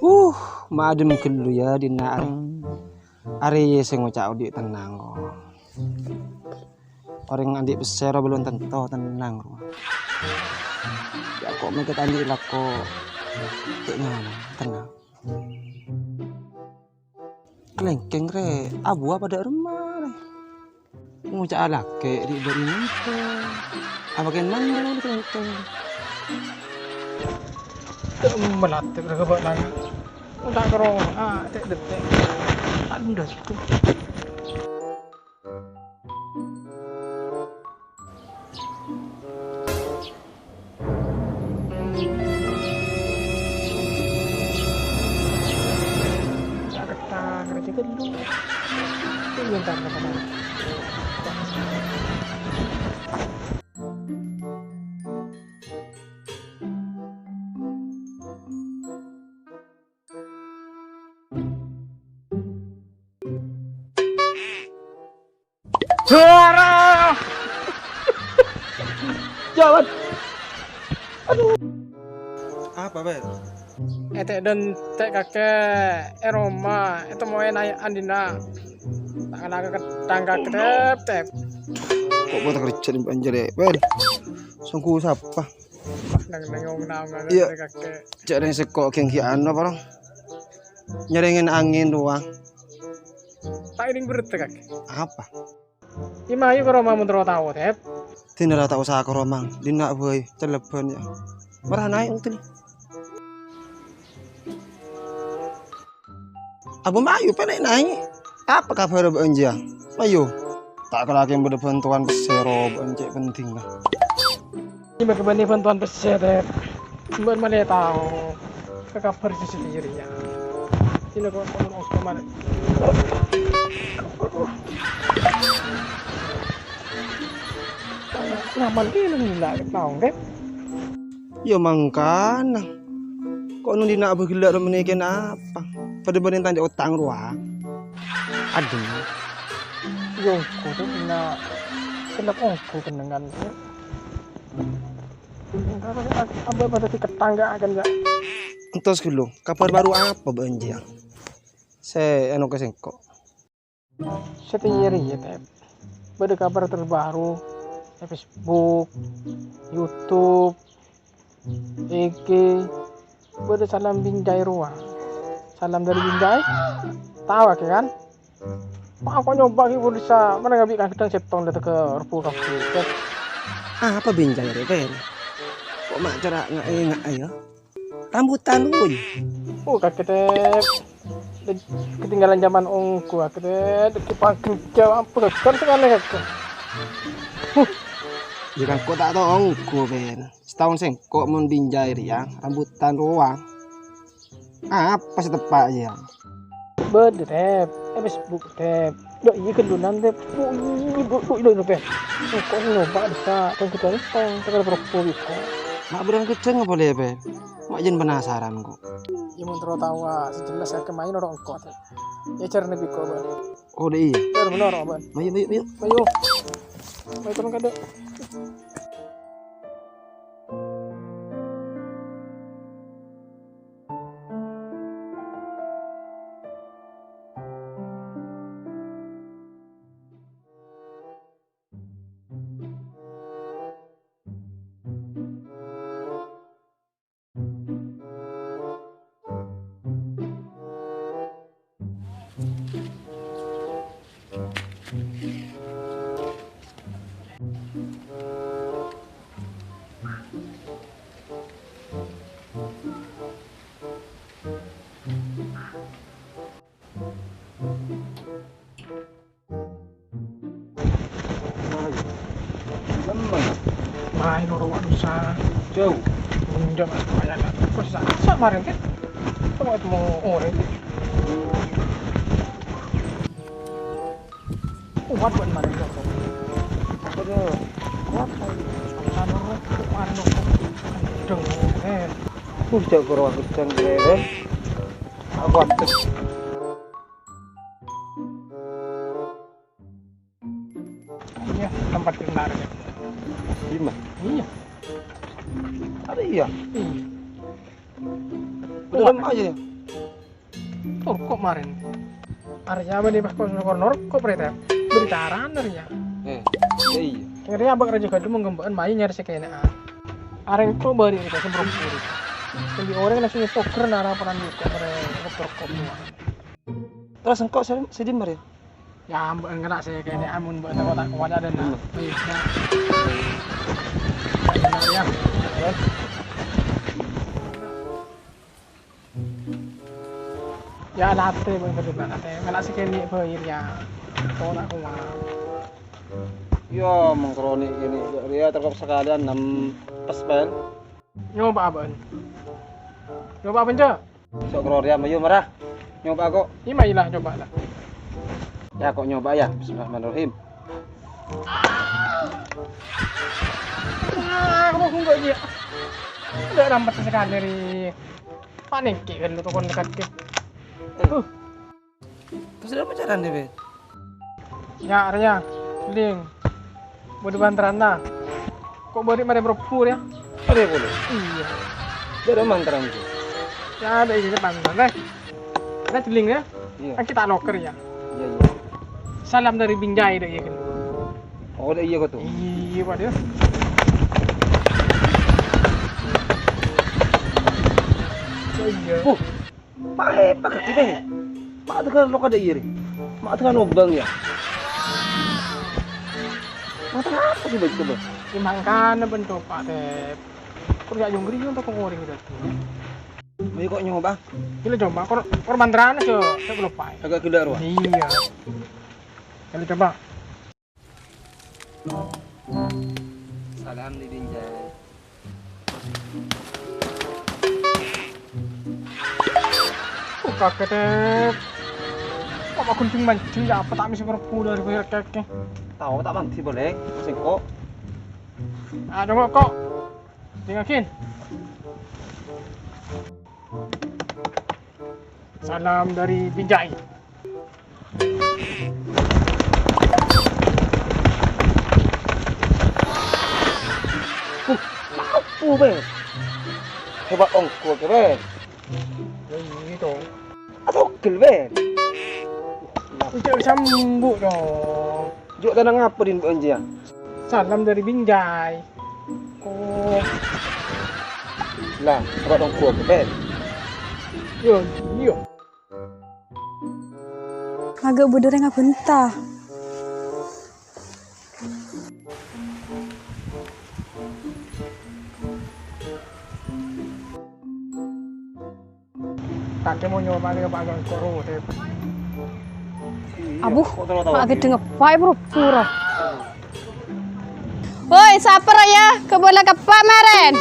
Uh, madem kelu ya dina ari sing ngucap di tenang kok. Orang andik besar belum tentu tenang kok. Ya kok mereka andik lah kok. Kayaknya tenang. Kelengkeng re, abu apa dak rumah re. Ngucap alak kayak di beri itu. Apa kan mana di kelengkeng? Melatih mereka buat nang udah kerong tek detek ada situ tak ketang kerja dulu itu yang tak apa suara jalan Apa ber? tek dan tek kakek Roma itu mau naik Andina tangan agak ketang kakek tep Kok buat kerja di banjir ya ber? Sungguh siapa? nang nangong Iya. kakek Cak yang sekok kengkian apa orang? Nyeringin angin doang. tak ini berarti kakek Apa? Ima yuk ke Roma mentero tahu tep Dina rata usaha ke Romang, dina boy telepon ya. Marah naik tuh. Abu Mayu pengen naik. Apa kabar Anja? Mayu. Tak kelaki yang berbantuan pesero Anja penting lah. Ini bagaimana bantuan pesir tep Mbak mana tahu ke kabar sendiri ya ini kok ngomong kemana nyaman ini nggak tahu tep Ya mangkana. Kok nu dina abu gelar menikah apa? Pada benin tanya utang ruang. Aduh. yo kudu kena ongko kenangan apa pada di ketangga akan nggak Entos dulu. Kabar baru apa Anja? Saya anu kesengkok. setiap ya tep pada kabar terbaru Facebook YouTube IG pada salam Binjai ruang salam dari Binjai tahu kan aku nyoba gitu bisa mana nggak bikin gedang setong datang ke Repu Kafe Apa binjai ya Ben? Kok mak cara nggak ayo? Rambutan lu. kakek tep ketinggalan zaman ongku kakek tep dipanggil jawab apa kan sekali kakek Ya kan kok tak tahu engko Ben. Setahun sing kok mun binjai ya, rambutan doang. Apa setepak ya? bede tep Facebook tep dok iya kelunan tep bu itu tep kok nyoba bisa kan kita setong tekan Repu itu Mak berang keceng apa boleh Ben? Mak jen penasaran kok. ya mau terus tahu sejelas saya kemarin orang engkau tep ya cerita biko ban Oh deh iya. benar ban Mayu. ayo ayo teman kadek main orang usaha Jauh. Udah mas kaya lah kok sama kemarin kan kamu itu mau orang kuat buat kemarin kan aduh kuat sama orang anu deng Jauh ke ruang keceng Ben. Aku aktif. iya tempat kendaraan Lima. iya Ada iya. iya Dalam aja ya. Turko kemarin. Arya apa nih pas kau nor kok berita beritaran arya. Iya. Akhirnya abang raja kadu menggembaan main nyari sekena. Areng tuh bari kita sebelum puri. Jadi orang langsung poker nara peran juga mereka turko semua. Terus engkau sedih mari. Ya enggak saya kayaknya amun buat kotak kuat ada nah. Ya. Ya nate bang betul nate. Mana sih kini bayar ya. Kotak kuat. Yo mengkroni ini dia terkop sekalian 6 pespel. Nyoba abang. Nyoba apa cok? Sok kroria mayu marah. Nyoba kok. Ini lah coba lah. Ya kok nyoba ya. Bismillahirrahmanirrahim. Kamu enggak dia. Udah rambat sekali dari panik kan lu tukon dekat ke. Terus ada pacaran deh, Bet? Ya Arya, Ling. Bodo bantaran nah. Kok bari mare berpur ya? Ada boleh. Iya. Dia ada mantaran itu. Ya ada ini bantaran deh. Ada celing ya? Iya. Kan kita loker ya. Iya, iya. Salam dari Binjai deh ya kan. Oh, ada iya kok tuh. Iya Pak dia. Iya. Pak hebat kita. Pak itu kan lo kada iri. Mak itu kan lubang ya. Mata apa sih baik coba? Dimangkana bentuk Pak Tep. Kerja jongri untuk pengoring gitu. Ayo kok nyoba. Gila coba korban terana aja. Saya belum lupa. Agak gede ruah. Iya. Kali coba. Salam di Binjai. Kakek Tep. Kok aku kunjung mancing ya apa tak mesti berpuluh dari kakek. Tahu tak manti boleh. Masih kok. Ah coba kok. Dengakin. Salam dari Binjai. Mampu be. Hebat ongko ke be. Ya gitu. Atau gel be. Ucap sambut dong. Juk tanang apa din bonja? Salam dari Binjai. Kok. Lah, hebat ongko ke be. Yo, yo. Agak bodoh nggak bentah. Kakek mau nyoba ke Pak Gangkoro deh. Abuh, agak dengar pai pura. Woi, saper ya, kebola ke pameran.